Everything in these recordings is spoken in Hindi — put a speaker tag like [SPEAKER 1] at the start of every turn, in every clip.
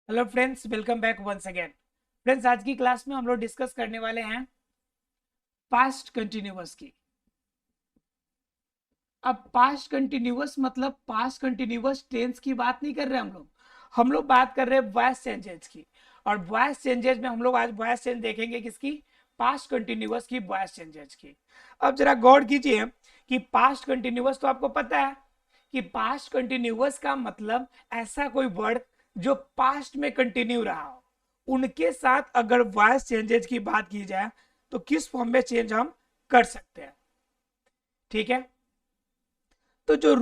[SPEAKER 1] Hello friends, welcome back once again. Friends, आज की क्लास में हम लोग डिस्कस करने वाले हैं पास्ट कंटिन्यूअस की। अब पास्ट कंटिन्यूअस मतलब पास्ट कंटिन्यूअस टेंस की बात नहीं कर रहे हम लोग बात कर रहे हैं वॉइस चेंजेस की। और वॉइस चेंजेस में हम लोग आज वॉइस चेंज देखेंगे किसकी? पास्ट कंटिन्यूअस की वॉइस चेंजेस की। अब जरा गौर कीजिए कि पास्ट कंटिन्यूअस तो आपको पता है कि पास्ट कंटिन्यूअस का मतलब ऐसा कोई वर्ड जो पास्ट में कंटिन्यू रहा हो, उनके साथ अगर वॉइस चेंजेस की बात की जाए तो किस फॉर्म में चेंज हम कर सकते हैं। ठीक है, तो जो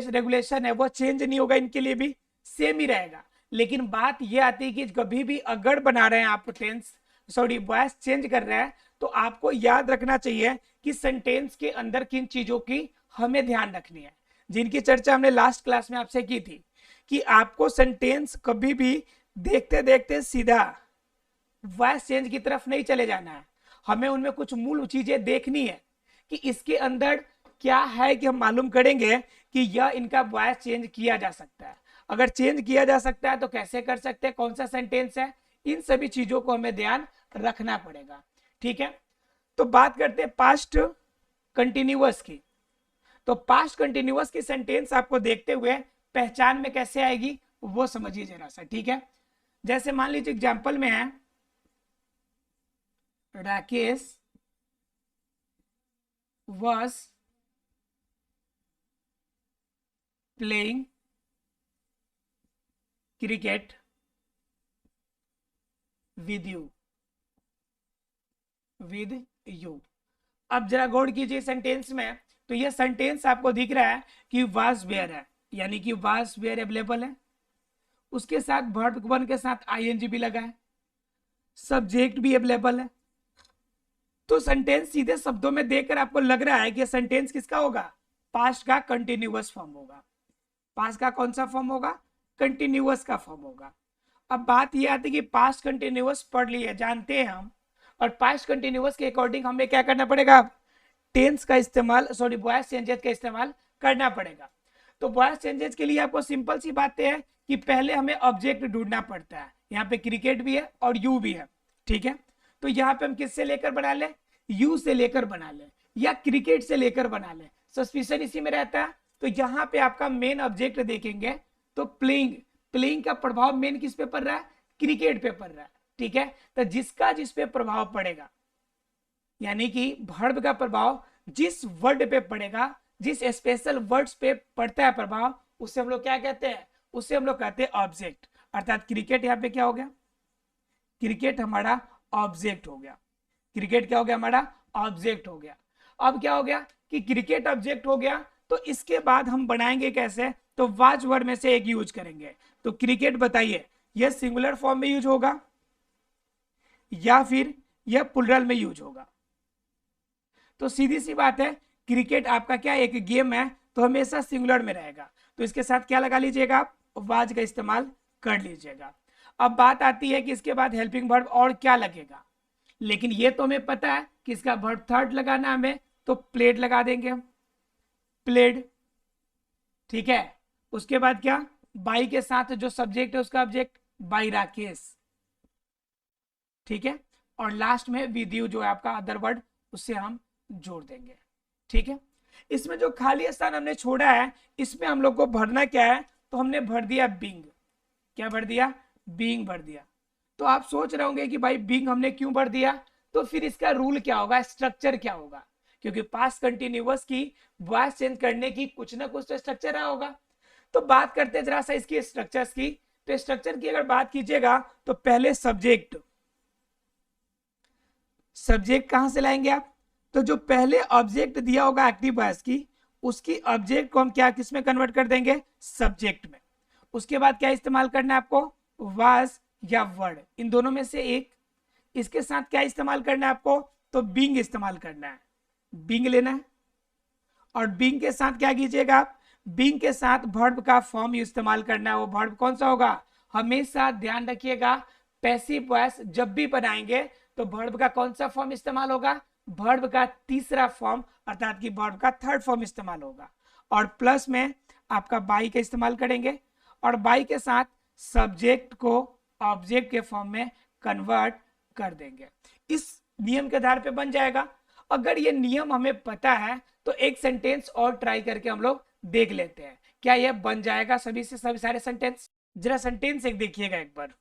[SPEAKER 1] रेगुलेशन है वो चेंज नहीं होगा, इनके लिए भी सेम ही रहेगा। लेकिन बात ये आती है कि कभी भी अगर बना रहे हैं आप टेंस, सॉरी वॉइस चेंज कर रहे हैं, तो आपको याद रखना चाहिए कि सेंटेंस के अंदर किन चीजों की हमें ध्यान रखनी है, जिनकी चर्चा हमने लास्ट क्लास में आपसे की थी कि आपको सेंटेंस कभी भी देखते देखते सीधा वॉइस चेंज की तरफ नहीं चले जाना है। हमें उनमें कुछ मूल चीजें देखनी है कि इसके अंदर क्या है, कि हम मालूम करेंगे कि यह इनका वॉइस चेंज किया जा सकता है। अगर चेंज किया जा सकता है तो कैसे कर सकते हैं, कौन सा सेंटेंस है, इन सभी चीजों को हमें ध्यान रखना पड़ेगा। ठीक है, तो बात करते हैं पास्ट कंटिन्यूअस की। तो पास्ट कंटिन्यूअस की सेंटेंस आपको देखते हुए पहचान में कैसे आएगी वो समझिए जरा सा। ठीक है, जैसे मान लीजिए एग्जाम्पल में है Rakesh was playing cricket with you। अब जरा गौर कीजिए सेंटेंस में, तो ये सेंटेंस आपको दिख रहा है कि वाज वेयर है, यानी कि वाज वेयर अवेलेबल है। उसके साथ वर्ब वन के साथ आईएनजी भी लगा है, सब्जेक्ट भी अवेलेबल है। तो सेंटेंस सीधे शब्दों में देखकर आपको लग रहा है कि सेंटेंस किसका होगा? पास्ट का कंटिन्यूअस फॉर्म होगा। पास्ट का कौन सा फॉर्म होगा? कंटिन्यूअस का फॉर्म होगा। अब बात यह आती है कि पास्ट कंटिन्यूअस पढ़ लिए जानते हैं हम, और पास्ट कंटिन्यूअस के अकॉर्डिंग हमें क्या करना पड़ेगा? टेंस का इस्तेमाल, सॉरी वॉइस चेंजेस का इस्तेमाल करना पड़ेगा। तो वॉइस चेंजेस के लिए आपको सिंपल सी बातें है कि पहले हमें ऑब्जेक्ट ढूंढना पड़ता है। यहाँ पे क्रिकेट भी है और यू भी है। ठीक है, तो यहाँ पे हम किससे लेकर बना ले? यू से लेकर बना ले या क्रिकेट से लेकर बना ले, सस्पिशन इसी में रहता है। तो यहाँ पे आपका मेन ऑब्जेक्ट देखेंगे तो प्लेइंग, प्लेइंग का प्रभाव मेन किस पे पड़ रहा है? क्रिकेट पे पड़ रहा है। ठीक है, तो जिसका जिस पे प्रभाव पड़ेगा, यानी कि वर्ब का प्रभाव जिस वर्ड पे पड़ेगा, जिस स्पेशल वर्ड्स पे पड़ता है प्रभाव, उसे हम लोग क्या कहते हैं? उसे हम लोग कहते हैं ऑब्जेक्ट। अर्थात क्रिकेट यहाँ पे क्या हो गया? क्रिकेट हमारा ऑब्जेक्ट हो गया। क्रिकेट क्या हो गया? हमारा ऑब्जेक्ट हो गया। अब क्या हो गया कि क्रिकेट ऑब्जेक्ट हो गया, तो इसके बाद हम बनाएंगे कैसे? तो वाच वर्ड में से एक यूज करेंगे। तो क्रिकेट बताइए, यह सिंगुलर फॉर्म में यूज होगा या फिर यह प्लुरल में यूज होगा? तो सीधी सी बात है, क्रिकेट आपका क्या एक गेम है, तो हमेशा सिंगुलर में रहेगा। तो इसके साथ क्या लगा लीजिएगा? आप वाज का इस्तेमाल कर लीजिएगा। अब बात आती है कि इसके बाद हेल्पिंग वर्ब और क्या लगेगा, लेकिन ये तो हमें पता है कि इसका वर्ब थर्ड लगाना हमें, तो प्लेड लगा देंगे हम, प्लेड। ठीक है, उसके बाद क्या? बाई के साथ जो सब्जेक्ट है उसका ऑब्जेक्ट बाई राकेश। ठीक है, और लास्ट में विद यू जो है आपका अदर वर्ड, उससे हम जोड़ देंगे। ठीक है, इसमें जो खाली स्थान हमने छोड़ा है, इसमें हम लोग को भरना क्या है? तो हमने भर दिया बींग। क्या भर दिया? बींग भर दिया। तो आप सोच रहे होंगे कि भाई बींग हमने क्यों भर दिया, तो फिर इसका रूल क्या होगा, स्ट्रक्चर क्या होगा? क्योंकि पास्ट कंटिन्यूअस की वॉइस चेंज करने की कुछ ना कुछ तो स्ट्रक्चर रहा होगा। तो बात करते हैं जरा सा इसकी स्ट्रक्चर्स की। तो स्ट्रक्चर की अगर बात कीजिएगा तो पहले सब्जेक्ट, सब्जेक्ट कहां से लाएंगे आप? तो जो पहले ऑब्जेक्ट दिया होगा एक्टिव वॉइस की, उसकी ऑब्जेक्ट को हम क्या किस में कन्वर्ट कर देंगे? सब्जेक्ट में। उसके बाद क्या इस्तेमाल करना है आपको? वाज या वर्ड, इन दोनों में से एक। इसके साथ क्या इस्तेमाल करना है आपको? तो बींग इस्तेमाल करना है, बींग लेना है। और बींग के साथ क्या कीजिएगा आप? बींग के साथ वर्ब का फॉर्म इस्तेमाल करना है। वो वर्ब कौन सा होगा? हमेशा ध्यान रखिएगा, पैसिव वॉइस जब भी बनाएंगे तो वर्ब का कौन सा फॉर्म इस्तेमाल होगा? वर्ब का तीसरा फॉर्म, अर्थात कि वर्ब का थर्ड फॉर्म इस्तेमाल होगा। और प्लस में आपका बाई का इस्तेमाल करेंगे, और बाई के साथ सब्जेक्ट को ऑब्जेक्ट के फॉर्म में कन्वर्ट कर देंगे। इस नियम के आधार पे बन जाएगा। अगर ये नियम हमें पता है तो एक सेंटेंस और ट्राई करके हम लोग देख लेते हैं क्या यह बन जाएगा सभी से सभी सारे सेंटेंस। जरा सेंटेंस एक देखिएगा एक बार।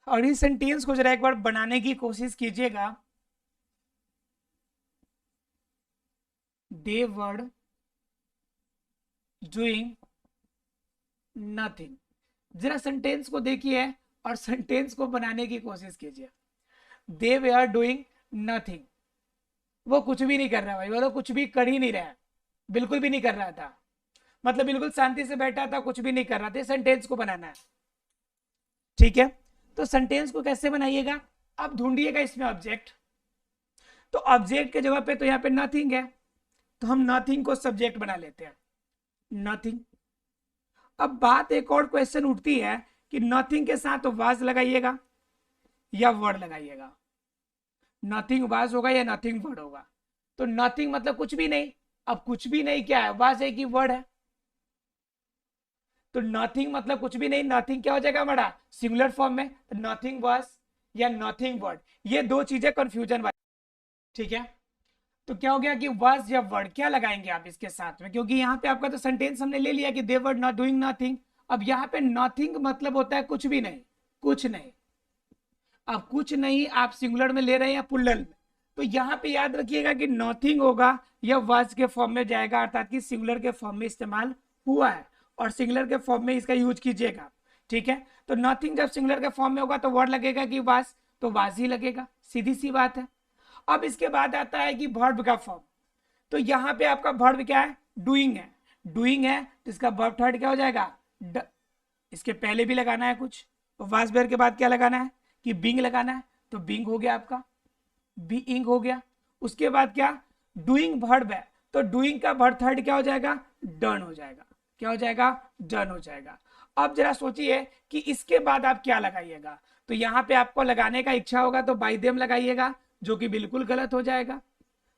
[SPEAKER 1] और इस सेंटेंस को जरा एक बार बनाने की कोशिश कीजिएगा। दे वर डूइंग नथिंग। जरा सेंटेंस को देखिए और सेंटेंस को बनाने की कोशिश कीजिए। दे वर डूइंग नथिंग, वो कुछ भी नहीं कर रहा भाई, वो लोग कुछ भी कर ही नहीं रहा है, बिल्कुल भी नहीं कर रहा था, मतलब बिल्कुल शांति से बैठा था, कुछ भी नहीं कर रहा था। सेंटेंस को बनाना है, ठीक है। तो सेंटेंस को कैसे बनाइएगा, आप ढूंढिएगा इसमें ऑब्जेक्ट। तो ऑब्जेक्ट के जगह पे तो यहाँ पे नथिंग है, तो हम नथिंग को सब्जेक्ट बना लेते हैं, नथिंग। अब बात एक और क्वेश्चन उठती है कि नथिंग के साथ तो वाज लगाइएगा या वर्ड लगाइएगा। नथिंग वाज होगा या नथिंग वर्ड होगा। तो नथिंग मतलब कुछ भी नहीं। अब कुछ भी नहीं क्या है, वाज है कि वर्ड है। तो नथिंग मतलब कुछ भी नहीं, नथिंग क्या हो जाएगा हमारा सिंगुलर फॉर्म में, तो नथिंग वाज या नथिंग वर्ड, ये दो चीजें कंफ्यूजन वाली, ठीक है। तो क्या हो गया कि वाज या वर्ड क्या लगाएंगे आप इसके साथ में, क्योंकि यहाँ पे आपका तो सेंटेंस हमने ले लिया कि दे वर नॉट डूइंग नथिंग। अब यहाँ पे नथिंग मतलब होता है कुछ भी नहीं, कुछ नहीं। अब कुछ नहीं आप सिंगुलर में ले रहे हैं या प्लूरल में, तो यहाँ पे याद रखिएगा कि नथिंग होगा या वाज के फॉर्म में जाएगा, अर्थात कि सिंगुलर के फॉर्म में इस्तेमाल हुआ है और सिंगुलर के फॉर्म में इसका यूज कीजिएगा, ठीक है। तो नथिंग जब सिंगुलर के फॉर्म में होगा तो वर्ड लगेगा कि वाज, तो वाज ही लगेगा, सीधी सी बात है। अब इसके बाद आता है कि वर्ब का फॉर्म। तो यहाँ पे आपका वर्ब क्या है, डूइंग है। डूइंग है तो इसका वर्ब थर्ड क्या हो जाएगा, इसके पहले भी लगाना है कुछ, वाज वेयर के बाद क्या लगाना है कि बिंग लगाना है, तो बिंग हो गया आपका, बीइंग हो गया। उसके बाद क्या, डूइंग वर्ब है, तो डूइंग का वर्ब थर्ड क्या हो जाएगा, डन हो जाएगा। क्या हो जाएगा, डन हो जाएगा। अब जरा सोचिए कि इसके बाद आप क्या लगाइएगा। तो यहाँ पे आपको लगाने का इच्छा होगा तो बाय देम लगाइएगा, जो कि बिल्कुल गलत हो जाएगा।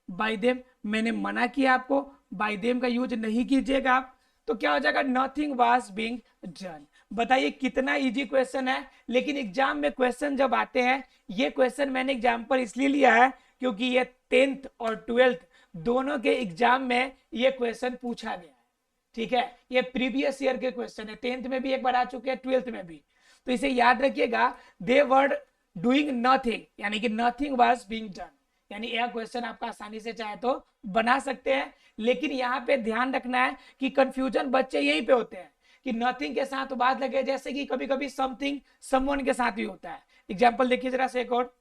[SPEAKER 1] बाय देम मैंने मना किया आपको, बाय देम का यूज नहीं कीजिएगा आप। तो क्या हो जाएगा, नथिंग वाज बीइंग डन। बताइए कितना इजी क्वेश्चन है, लेकिन एग्जाम में क्वेश्चन जब आते हैं, ये क्वेश्चन मैंने एग्जाम्पल इसलिए लिया है क्योंकि ये 10th और 12th दोनों के एग्जाम में ये क्वेश्चन पूछा गया है, ठीक है। ये प्रीवियस ईयर के क्वेश्चन है, 10th में भी एक बार आ चुके हैं, 12th में भी। तो इसे याद रखिएगा, दे वर डूइंग नथिंग यानी कि नथिंग वाज बीइंग डन, यानी यह क्वेश्चन आपका आसानी से चाहे तो बना सकते हैं। लेकिन यहाँ पे ध्यान रखना है कि कंफ्यूजन बच्चे यहीं पे होते हैं कि नथिंग के साथ बात लगे, जैसे कि कभी कभी समथिंग समवन के साथ भी होता है। एग्जाम्पल देखिए जरा से एक और,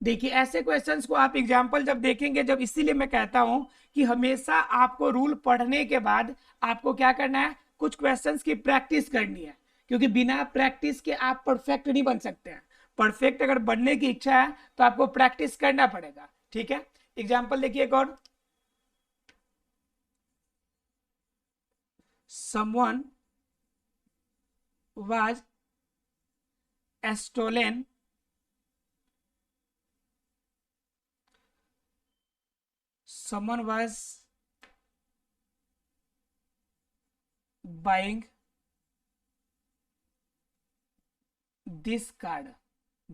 [SPEAKER 1] देखिए ऐसे क्वेश्चंस को आप एग्जाम्पल जब देखेंगे, जब इसीलिए मैं कहता हूं कि हमेशा आपको रूल पढ़ने के बाद आपको क्या करना है, कुछ क्वेश्चंस की प्रैक्टिस करनी है, क्योंकि बिना प्रैक्टिस के आप परफेक्ट नहीं बन सकते हैं। परफेक्ट अगर बनने की इच्छा है तो आपको प्रैक्टिस करना पड़ेगा, ठीक है। एग्जाम्पल देखिए एक और, someone was stolen someone was buying this card,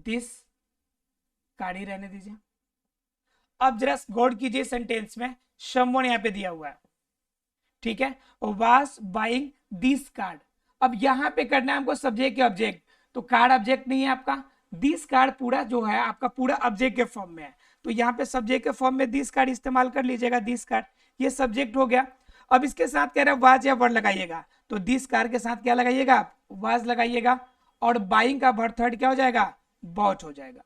[SPEAKER 1] this card ही रहने दीजिए। अब जरा गौर कीजिए, सेंटेंस में someone यहाँ पे दिया हुआ है, ठीक है, वाज बाइंग दिस कार्ड। अब यहाँ पे करना है हमको सब्जेक्ट के ऑब्जेक्ट, तो कार्ड ऑब्जेक्ट नहीं है आपका, दिस कार्ड पूरा जो है आपका पूरा ऑब्जेक्ट के फॉर्म में है, तो यहाँ पे सब्जेक्ट के फॉर्म में दिस कार्ड इस्तेमाल कर लीजिएगा, दिस कार्ड, ये सब्जेक्ट हो गया। अब इसके साथ कह रहा है वाज या वर्ड लगाइएगा, तो दिस कार्ड के साथ क्या लगाइएगा आप, वाज लगाइएगा, और बाइंग का वर्ड थर्ड क्या हो जाएगा, बॉट हो जाएगा।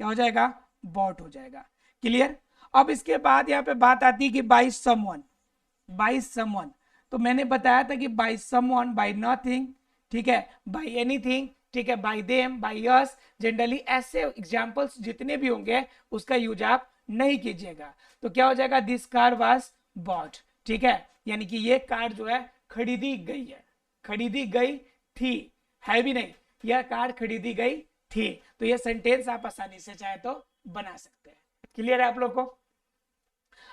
[SPEAKER 1] क्या हो जाएगा, बॉट हो जाएगा। क्लियर। अब इसके बाद यहाँ पे बात आती है कि बाई समवन, बाई समवन, तो मैंने बताया था कि बाई समवन, बाई नथिंग, ठीक है, बाई एनीथिंग, ठीक है, by them, by us, generally ऐसे एग्जांपल्स जितने भी होंगे उसका यूज आप नहीं कीजिएगा। तो क्या हो जाएगा, दिस कार वाज बॉट, ठीक है, यानी कि ये कार जो है खरीदी गई है, खरीदी गई थी, है भी नहीं, यह कार खरीदी गई थी। तो यह सेंटेंस आप आसानी से चाहे तो बना सकते हैं। क्लियर है आप लोग को?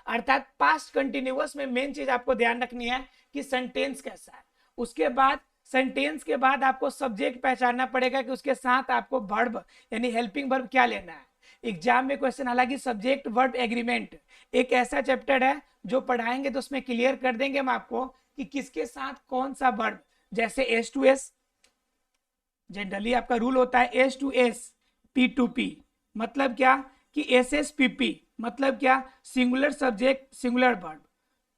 [SPEAKER 1] अर्थात पास्ट कंटिन्यूअस में मेन चीज आपको ध्यान रखनी है कि सेंटेंस कैसा है। उसके बाद सेंटेंस के बाद आपको सब्जेक्ट पहचानना पड़ेगा कि उसके साथ आपको वर्ब यानी हेल्पिंग वर्ब क्या लेना है। एग्जाम में क्वेश्चन, हालांकि सब्जेक्ट वर्ब एग्रीमेंट एक ऐसा चैप्टर है जो पढ़ाएंगे तो उसमें क्लियर कर देंगे हम आपको कि किसके साथ कौन सा वर्ब। जैसे एस टू एस, जनरली आपका रूल होता है S to S, P to P, मतलब क्या कि एस एस पी पी, मतलब क्या singular subject singular verb,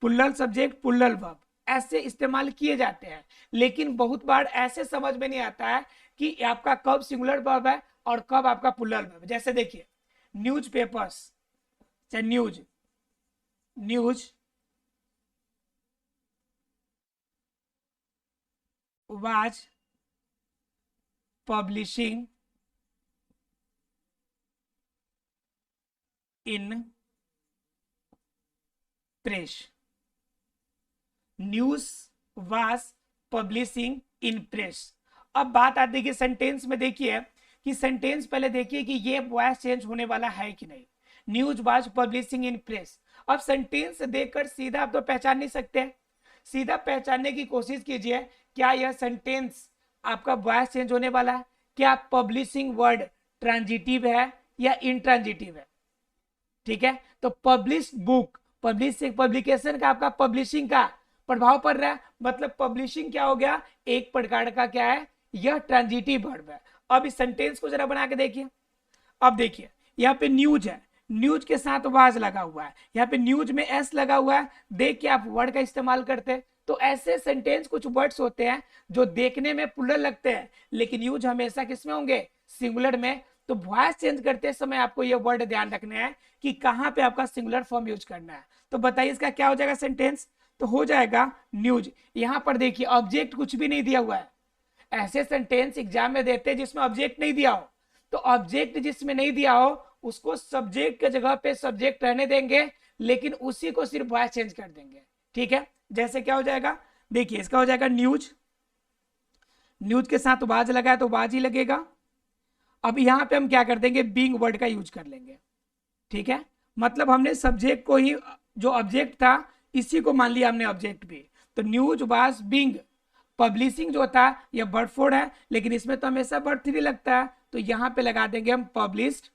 [SPEAKER 1] plural subject plural verb, ऐसे इस्तेमाल किए जाते हैं। लेकिन बहुत बार ऐसे समझ में नहीं आता है कि आपका कब सिंगुलर वर्ब है और कब आपका प्लुरल वर्ब। जैसे देखिए न्यूज पेपर्स, चाहे news, news was publishing in press, news was publishing in press. अब बात आती है कि सेंटेंस में देखिए कि सेंटेंस पहले देखिए कि ये वॉइस चेंज होने वाला है कि नहीं। News was publishing in press, अब सेंटेंस देखकर सीधा आप तो पहचान नहीं सकते, सीधा पहचानने की कोशिश कीजिए क्या यह सेंटेंस आपका वॉइस चेंज होने वाला है, क्या पब्लिशिंग वर्ड ट्रांजिटिव है या इंट्रांजिटिव है। ठीक है, तो पब्लिश बुक, पब्लिशिंग पब्लिकेशन का आपका पब्लिशिंग का प्रभाव पड़ रहा है, मतलब पब्लिशिंग क्या हो गया, एक प्रकार का क्या है, यह ट्रांजिटिव वर्ब है। अब इस सेंटेंस को जरा बना के देखिए। अब देखिए यहाँ पे न्यूज है, न्यूज के साथ वाज लगा हुआ है, यहाँ पे न्यूज में एस लगा हुआ है, देख के आप वर्ड का इस्तेमाल करते हैं। तो ऐसे सेंटेंस कुछ वर्ड्स होते हैं जो देखने में प्लुरल लगते हैं लेकिन यूज हमेशा किसमें होंगे, सिंगुलर में। तो वॉइस चेंज करते समय आपको ये वर्ड ध्यान रखना है कि कहाँ पे आपका सिंगुलर फॉर्म यूज करना है। तो बताइए इसका क्या हो जाएगा सेंटेंस, तो हो जाएगा न्यूज। यहां पर देखिए ऑब्जेक्ट कुछ भी नहीं दिया हुआ है, ऐसे सेंटेंस एग्जाम में देते हैं जिसमें ऑब्जेक्ट नहीं दिया हो। तो ऑब्जेक्ट जिसमें नहीं दिया हो उसको सब्जेक्ट के जगह पे सब्जेक्ट रहने देंगे लेकिन उसी को सिर्फ वॉइस चेंज कर देंगे। ठीक है, जैसे क्या हो जाएगा, देखिए इसका हो जाएगा न्यूज, न्यूज के साथ वाज लगा है तो वाज ही लगेगा। अब यहां पे हम क्या कर देंगे, बीइंग वर्ड का यूज कर लेंगे। ठीक है, मतलब हमने सब्जेक्ट को ही, जो ऑब्जेक्ट था इसी को मान लिया हमने ऑब्जेक्ट भी। तो न्यूज वाज बीइंग, पब्लिशिंग जो था यह वर्ब 4 है लेकिन इसमें तो हमेशा वर्ब 3 लगता है, तो यहां पे लगा देंगे हम पब्लिश्ड,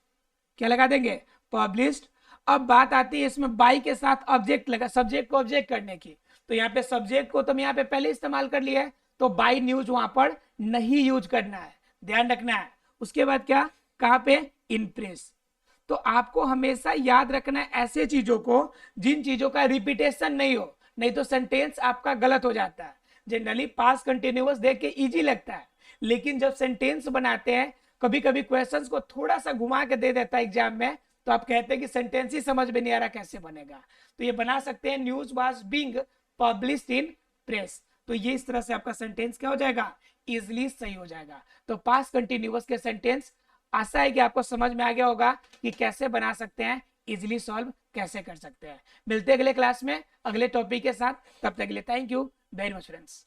[SPEAKER 1] क्या लगा देंगे, पब्लिश्ड। अब बात आती है इसमें बाई के साथ ऑब्जेक्ट लगा, सब्जेक्ट को ऑब्जेक्ट करने की, तो यहाँ पे सब्जेक्ट को तो हम यहाँ पे पहले इस्तेमाल कर लिया है, तो बाई न्यूज वहां पर नहीं यूज करना है, ध्यान रखना है। उसके बाद क्या, कहाँ पे, इन प्रेस। तो आपको हमेशा याद रखना है ऐसे चीजों को जिन चीजों का रिपीटेशन नहीं हो, नहीं तो सेंटेंस आपका गलत हो जाता है। जनरली पास्ट कंटिन्यूअस देख के इजी लगता है लेकिन जब सेंटेंस बनाते हैं कभी कभी क्वेश्चंस को थोड़ा सा घुमा के दे देता है एग्जाम में, तो आप कहते हैं कि सेंटेंस ही समझ में नहीं आ रहा कैसे बनेगा। तो ये बना सकते हैं news was being published in press, तो ये इस तरह से आपका सेंटेंस क्या हो जाएगा, इजिली सही हो जाएगा। तो पास्ट कंटिन्यूअस के सेंटेंस आशा है कि आपको समझ में आ गया होगा कि कैसे बना सकते हैं, इजिली सॉल्व कैसे कर सकते हैं। मिलते हैं अगले क्लास में अगले टॉपिक के साथ, तब तक के लिए thank you very much friends.